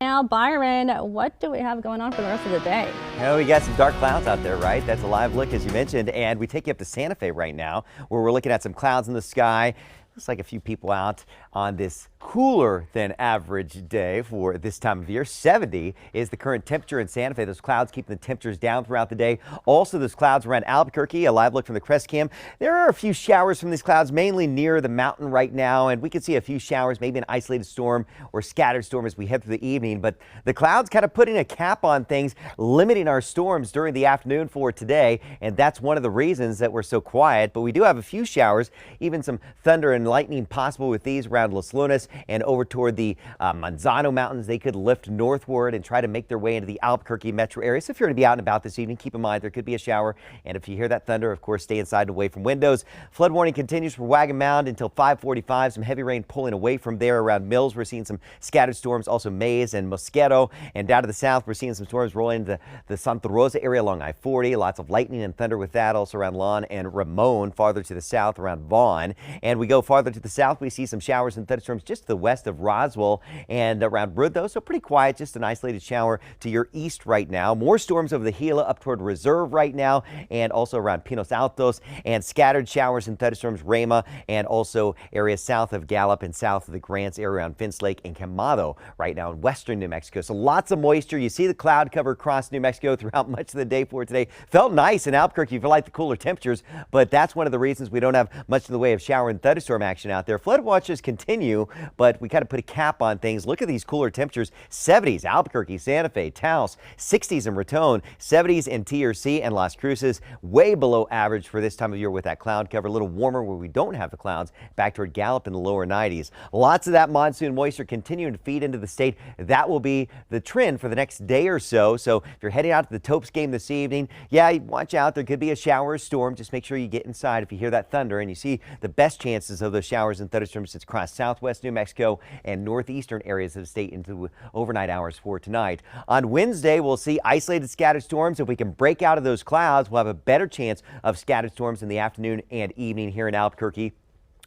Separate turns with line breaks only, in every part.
Now, Byron, what do we have going on for the rest of the day?
We got some dark clouds out there, right? That's a live look, as you mentioned. And we take you up to Santa Fe right now, where we're looking at some clouds in the sky. Looks like a few people out on this cooler than average day for this time of year. 70 is the current temperature in Santa Fe. Those clouds keeping the temperatures down throughout the day. Also, those clouds around Albuquerque. A live look from the Crest Cam. There are a few showers from these clouds, mainly near the mountain right now. And we can see a few showers, maybe an isolated storm or scattered storm as we head through the evening. But the clouds kind of putting a cap on things, limiting our storms during the afternoon for today. And that's one of the reasons that we're so quiet. But we do have a few showers, even some thunder and lightning possible with these around Los Lunas and over toward the Manzano Mountains. They could lift northward and try to make their way into the Albuquerque metro area. So if you're going to be out and about this evening, keep in mind there could be a shower. And if you hear that thunder, of course, stay inside and away from windows. Flood warning continues for Wagon Mound until 5:45. Some heavy rain pulling away from there around Mills. We're seeing some scattered storms, also Mays and Mosquito. And down to the south, we're seeing some storms rolling into the Santa Rosa area along I-40. Lots of lightning and thunder with that. Also around Lon and Ramon, farther to the south around Vaughn. And we go farther to the south, we see some showers and thunderstorms just to the west of Roswell and around Brood, though, so pretty quiet, just an isolated shower to your east right now. More storms over the Gila up toward Reserve right now, and also around Pinos Altos, and scattered showers and thunderstorms Rama, and also areas south of Gallup and south of the Grants area around Vince Lake and Quemado right now in western New Mexico. So lots of moisture. You see the cloud cover across New Mexico throughout much of the day for today. Felt nice in Albuquerque if you like the cooler temperatures, but that's one of the reasons we don't have much in the way of shower and thunderstorm action out there. Flood watches continue, but we kind of put a cap on things. Look at these cooler temperatures. 70s, Albuquerque, Santa Fe, Taos, 60s in Raton, 70s in TRC and Las Cruces, way below average for this time of year with that cloud cover. A little warmer where we don't have the clouds, back toward Gallup in the lower 90s. Lots of that monsoon moisture continuing to feed into the state. That will be the trend for the next day or so. So if you're heading out to the Topes game this evening, yeah, watch out. There could be a shower or storm. Just make sure you get inside if you hear that thunder and you see the best chances of those showers and thunderstorms across southwest New Mexico and northeastern areas of the state into overnight hours for tonight. On Wednesday, we'll see isolated scattered storms. If we can break out of those clouds, we'll have a better chance of scattered storms in the afternoon and evening here in Albuquerque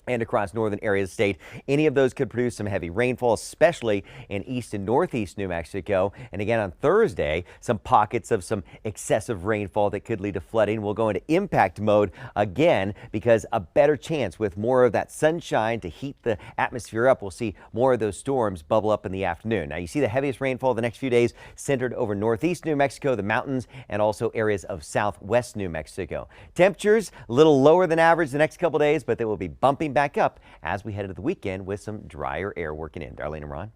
and across northern areas of the state. Any of those could produce some heavy rainfall, especially in east and northeast New Mexico. And again on Thursday, some pockets of some excessive rainfall that could lead to flooding. We'll go into impact mode again because a better chance with more of that sunshine to heat the atmosphere up. We'll see more of those storms bubble up in the afternoon. Now you see the heaviest rainfall the next few days centered over northeast New Mexico, the mountains, and also areas of southwest New Mexico. Temperatures a little lower than average the next couple days, but they will be bumping back up as we head into the weekend with some drier air working in. Darlene and Ron.